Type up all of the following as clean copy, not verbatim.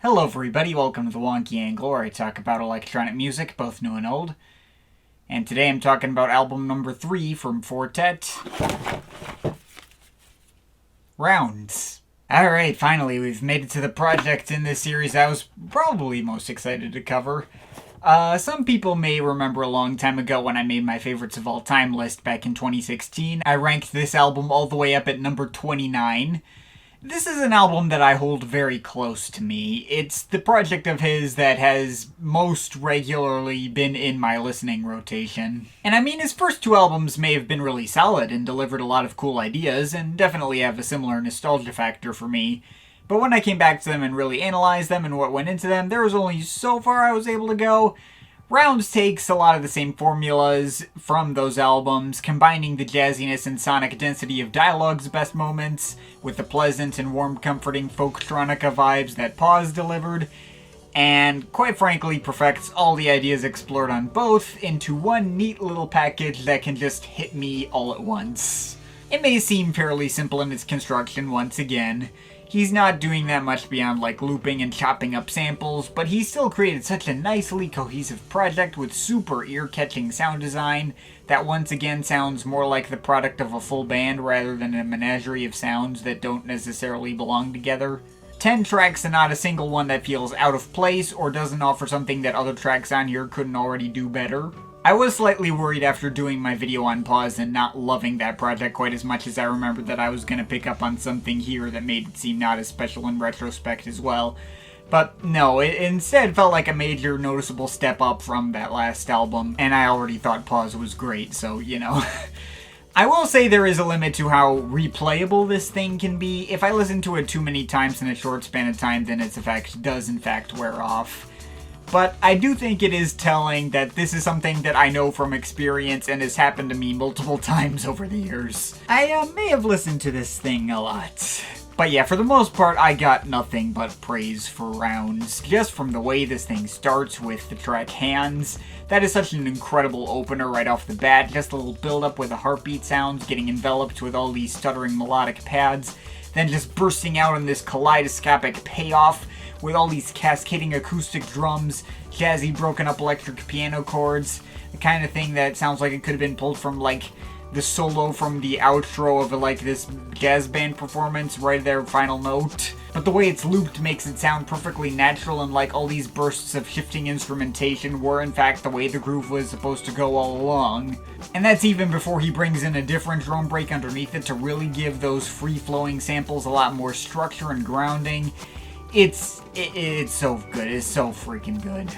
Hello everybody, welcome to the Wonky Angle, where I talk about electronic music, both new and old. And today I'm talking about album number 3 from Fortet, Rounds. Alright, finally we've made it to the project in this series I was probably most excited to cover. Some people may remember a long time ago when I made my favorites of all time list back in 2016. I ranked this album all the way up at number 29. This is an album that I hold very close to me. It's the project of his that has most regularly been in my listening rotation. And I mean, his first two albums may have been really solid and delivered a lot of cool ideas, and definitely have a similar nostalgia factor for me. But when I came back to them and really analyzed them and what went into them, there was only so far I was able to go. Rounds takes a lot of the same formulas from those albums, combining the jazziness and sonic density of Dialogue's best moments with the pleasant and warm comforting folktronica vibes that Pause delivered, and quite frankly perfects all the ideas explored on both into one neat little package that can just hit me all at once. It may seem fairly simple in its construction once again. He's not doing that much beyond like looping and chopping up samples, but he still created such a nicely cohesive project with super ear-catching sound design that once again sounds more like the product of a full band rather than a menagerie of sounds that don't necessarily belong together. 10 tracks and not a single one that feels out of place or doesn't offer something that other tracks on here couldn't already do better. I was slightly worried after doing my video on Pause and not loving that project quite as much as I remembered that I was going to pick up on something here that made it seem not as special in retrospect as well. But no, it instead felt like a major noticeable step up from that last album, and I already thought Pause was great, so you know. I will say there is a limit to how replayable this thing can be. If I listen to it too many times in a short span of time, then its effect does in fact wear off. But I do think it is telling that this is something that I know from experience and has happened to me multiple times over the years. I may have listened to this thing a lot. But yeah, for the most part, I got nothing but praise for Rounds. Just from the way this thing starts with the track Hands. That is such an incredible opener right off the bat. Just a little build-up with the heartbeat sounds getting enveloped with all these stuttering melodic pads. Then just bursting out in this kaleidoscopic payoff with all these cascading acoustic drums, jazzy broken up electric piano chords, the kind of thing that sounds like it could have been pulled from like the solo from the outro of like this jazz band performance right at their final note. But the way it's looped makes it sound perfectly natural, and like all these bursts of shifting instrumentation were in fact the way the groove was supposed to go all along. And that's even before he brings in a different drum break underneath it to really give those free-flowing samples a lot more structure and grounding. It's so good. It's so freaking good.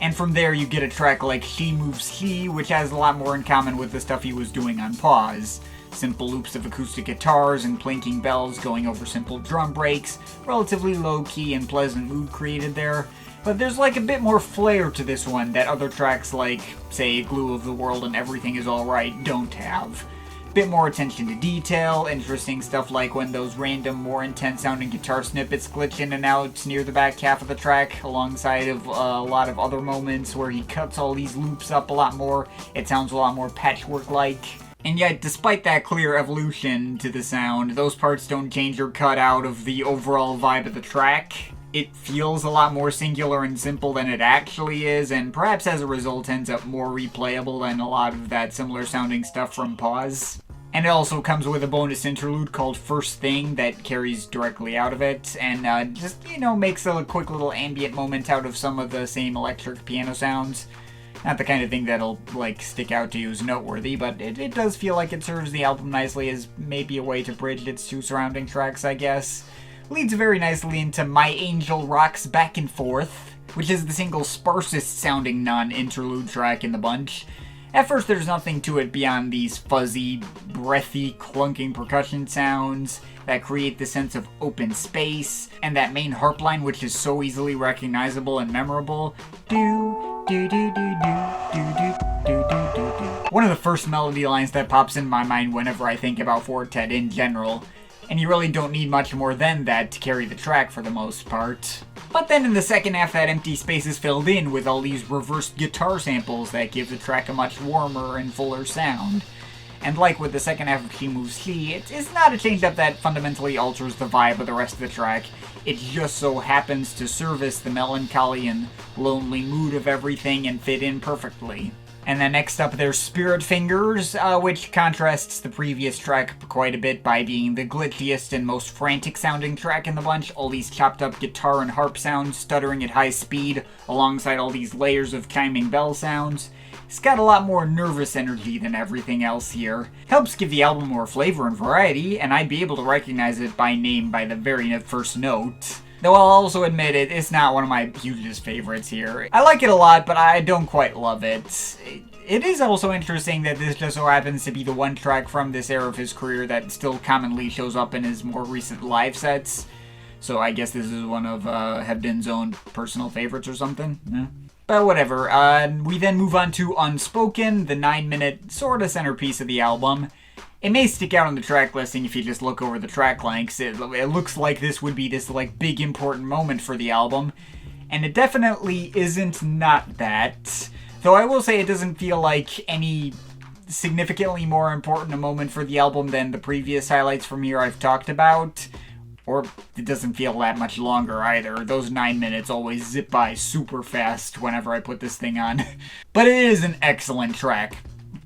And from there you get a track like She Moves She, which has a lot more in common with the stuff he was doing on Pause. Simple loops of acoustic guitars and plinking bells going over simple drum breaks, relatively low-key and pleasant mood created there. But there's like a bit more flair to this one that other tracks like, say, Glue of the World and Everything Is Alright don't have. Bit more attention to detail, interesting stuff like when those random, more intense sounding guitar snippets glitch in and out near the back half of the track, alongside of a lot of other moments where he cuts all these loops up a lot more. It sounds a lot more patchwork-like. And yet, despite that clear evolution to the sound, those parts don't change or cut out of the overall vibe of the track. It feels a lot more singular and simple than it actually is, and perhaps as a result ends up more replayable than a lot of that similar sounding stuff from Pause. And it also comes with a bonus interlude called First Thing that carries directly out of it, and just, you know, makes a quick little ambient moment out of some of the same electric piano sounds. Not the kind of thing that'll, like, stick out to you as noteworthy, but it does feel like it serves the album nicely as maybe a way to bridge its two surrounding tracks, I guess. Leads very nicely into My Angel Rocks Back and Forth, which is the single sparsest sounding non-interlude track in the bunch. At first there's nothing to it beyond these fuzzy, breathy, clunking percussion sounds that create the sense of open space, and that main harp line which is so easily recognizable and memorable. Do, do, do, do, do, do, do, do, do, do. One of the first melody lines that pops in my mind whenever I think about Fortet in general. And you really don't need much more than that to carry the track for the most part. But then in the second half, that empty space is filled in with all these reversed guitar samples that give the track a much warmer and fuller sound. And like with the second half of She Moves She, it's not a change-up that fundamentally alters the vibe of the rest of the track. It just so happens to service the melancholy and lonely mood of everything and fit in perfectly. And then next up there's Spirit Fingers, which contrasts the previous track quite a bit by being the glitchiest and most frantic sounding track in the bunch. All these chopped up guitar and harp sounds stuttering at high speed alongside all these layers of chiming bell sounds. It's got a lot more nervous energy than everything else here. Helps give the album more flavor and variety, and I'd be able to recognize it by name by the very first note. Though I'll also admit it's not one of my hugest favorites here. I like it a lot, but I don't quite love it. It is also interesting that this just so happens to be the one track from this era of his career that still commonly shows up in his more recent live sets. So I guess this is one of Hebden's own personal favorites or something. Yeah. But whatever. We then move on to Unspoken, the 9-minute sort of centerpiece of the album. It may stick out on the track listing if you just look over the track lengths. It looks like this would be this big important moment for the album, and it definitely isn't not that. Though I will say it doesn't feel like any significantly more important a moment for the album than the previous highlights from here I've talked about. Or it doesn't feel that much longer either. Those 9 minutes always zip by super fast whenever I put this thing on. But it is an excellent track.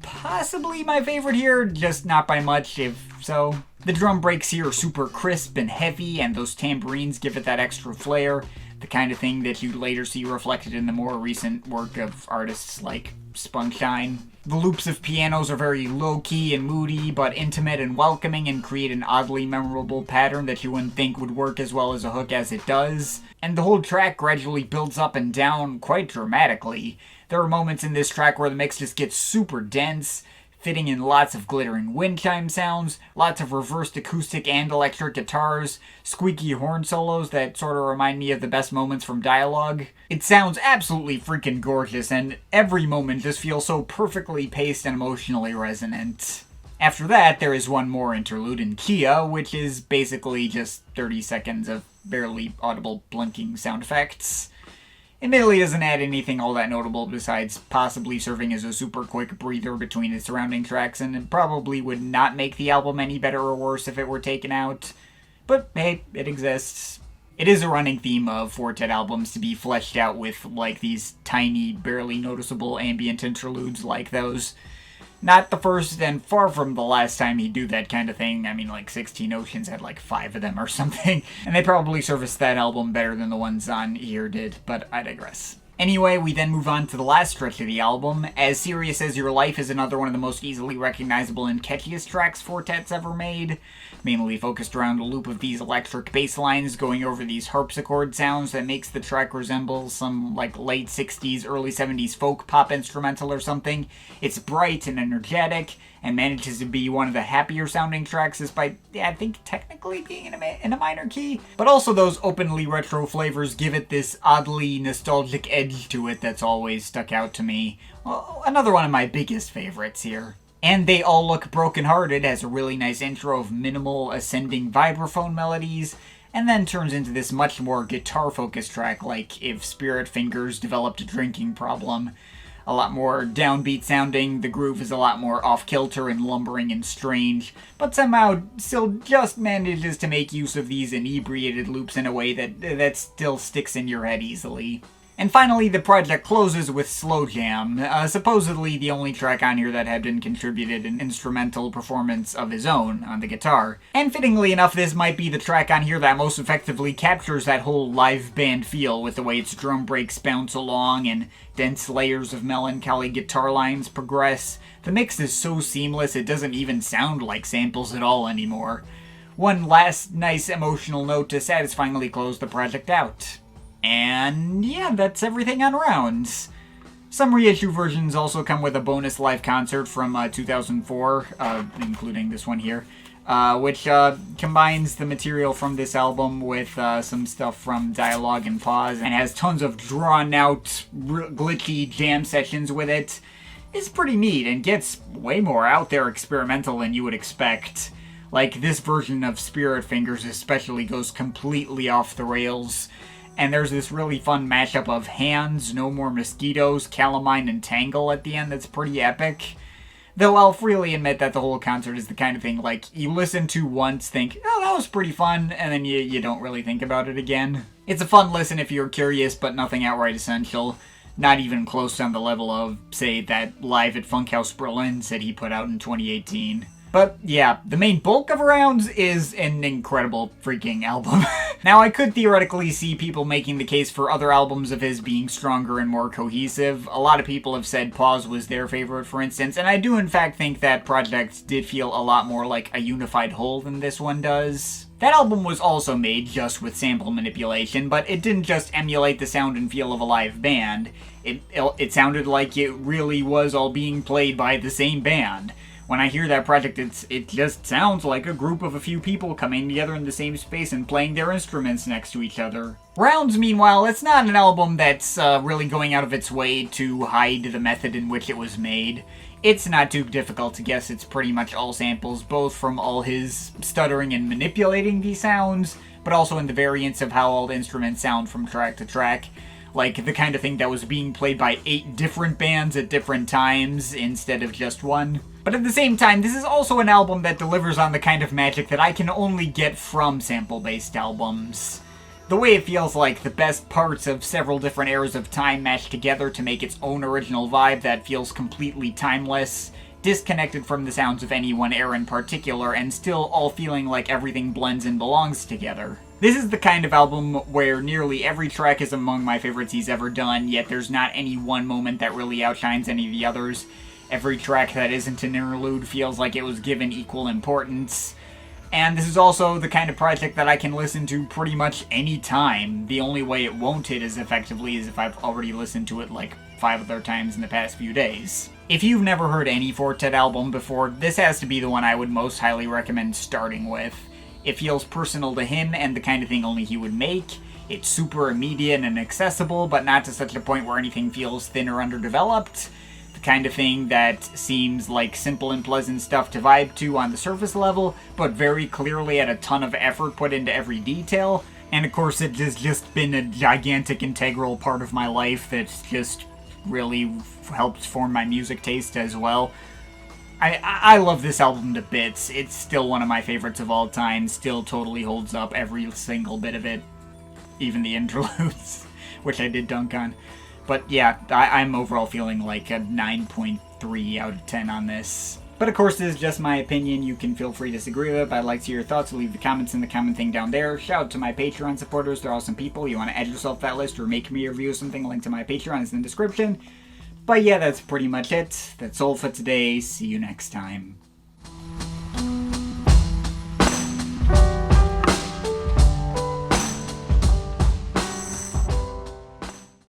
Possibly my favorite here, just not by much, if so. The drum breaks here are super crisp and heavy, and those tambourines give it that extra flair, the kind of thing that you'd later see reflected in the more recent work of artists like Spunkshine. The loops of pianos are very low-key and moody, but intimate and welcoming, and create an oddly memorable pattern that you wouldn't think would work as well as a hook as it does. And the whole track gradually builds up and down quite dramatically. There are moments in this track where the mix just gets super dense, fitting in lots of glittering wind chime sounds, lots of reversed acoustic and electric guitars, squeaky horn solos that sort of remind me of the best moments from Dialogue. It sounds absolutely freaking gorgeous, and every moment just feels so perfectly paced and emotionally resonant. After that, there is one more interlude in Kia, which is basically just 30 seconds of barely audible blinking sound effects. Admittedly, doesn't add anything all that notable besides possibly serving as a super quick breather between its surrounding tracks, and it probably would not make the album any better or worse if it were taken out. But hey, it exists. It is a running theme of Fortet albums to be fleshed out with, these tiny, barely noticeable ambient interludes like those. Not the first and far from the last time he'd do that kind of thing. I mean, 16 Oceans had 5 of them or something. And they probably serviced that album better than the ones on here did, but I digress. Anyway, we then move on to the last stretch of the album. As Serious as Your Life is another one of the most easily recognizable and catchiest tracks Fortet's ever made. Mainly focused around a loop of these electric bass lines going over these harpsichord sounds that makes the track resemble some late 60s, early 70s folk pop instrumental or something. It's bright and energetic, and manages to be one of the happier sounding tracks despite, I think, technically being in a minor key. But also those openly retro flavors give it this oddly nostalgic edge to it that's always stuck out to me. Well, another one of my biggest favorites here. And They All Look Brokenhearted has a really nice intro of minimal ascending vibraphone melodies, and then turns into this much more guitar-focused track like If Spirit Fingers Developed a Drinking Problem. A lot more downbeat sounding, the groove is a lot more off-kilter and lumbering and strange, but somehow still just manages to make use of these inebriated loops in a way that still sticks in your head easily. And finally, the project closes with Slow Jam, supposedly the only track on here that Hebden contributed an instrumental performance of his own on the guitar. And fittingly enough, this might be the track on here that most effectively captures that whole live band feel with the way its drum breaks bounce along and dense layers of melancholy guitar lines progress. The mix is so seamless it doesn't even sound like samples at all anymore. One last nice emotional note to satisfyingly close the project out. And yeah, that's everything on Rounds. Some reissue versions also come with a bonus live concert from 2004, including this one here, which combines the material from this album with some stuff from Dialogue and Pause, and has tons of drawn-out, glitchy jam sessions with it. It's pretty neat, and gets way more out there experimental than you would expect. This version of Spirit Fingers especially goes completely off the rails. And there's this really fun mashup of Hands, No More Mosquitoes, Calamine, and Tangle at the end that's pretty epic. Though I'll freely admit that the whole concert is the kind of thing, like, you listen to once, think, oh, that was pretty fun, and then you don't really think about it again. It's a fun listen if you're curious, but nothing outright essential. Not even close on the level of, say, that Live at Funkhouse Berlin set he put out in 2018. But yeah, the main bulk of Arounds is an incredible freaking album. Now, I could theoretically see people making the case for other albums of his being stronger and more cohesive. A lot of people have said Pause was their favorite, for instance, and I do in fact think that project did feel a lot more like a unified whole than this one does. That album was also made just with sample manipulation, but it didn't just emulate the sound and feel of a live band. It sounded like it really was all being played by the same band. When I hear that project, it just sounds like a group of a few people coming together in the same space and playing their instruments next to each other. Rounds, meanwhile, it's not an album that's really going out of its way to hide the method in which it was made. It's not too difficult to guess it's pretty much all samples, both from all his stuttering and manipulating these sounds, but also in the variance of how all the instruments sound from track to track. Like the kind of thing that was being played by 8 different bands at different times instead of just one. But at the same time, this is also an album that delivers on the kind of magic that I can only get from sample-based albums. The way it feels like the best parts of several different eras of time mashed together to make its own original vibe that feels completely timeless, disconnected from the sounds of any one era in particular, and still all feeling like everything blends and belongs together. This is the kind of album where nearly every track is among my favorites he's ever done, yet there's not any one moment that really outshines any of the others. Every track that isn't an interlude feels like it was given equal importance. And this is also the kind of project that I can listen to pretty much any time. The only way it won't hit as effectively is if I've already listened to it like 5 other times in the past few days. If you've never heard any Fortet album before, this has to be the one I would most highly recommend starting with. It feels personal to him and the kind of thing only he would make. It's super immediate and accessible, but not to such a point where anything feels thin or underdeveloped. The kind of thing that seems like simple and pleasant stuff to vibe to on the surface level, but very clearly had a ton of effort put into every detail. And of course it has just been a gigantic integral part of my life that's just really helped form my music taste as well. I love this album to bits. It's still one of my favorites of all time, still totally holds up every single bit of it. Even the interludes, which I did dunk on. But yeah, I'm overall feeling like a 9.3 out of 10 on this. But of course, this is just my opinion. You can feel free to disagree with it, but I'd like to hear your thoughts. Leave the comments in the comment thing down there. Shout out to my Patreon supporters. They're awesome people. You want to add yourself to that list or make me a review of something, link to my Patreon is in the description. But yeah, that's pretty much it. That's all for today. See you next time.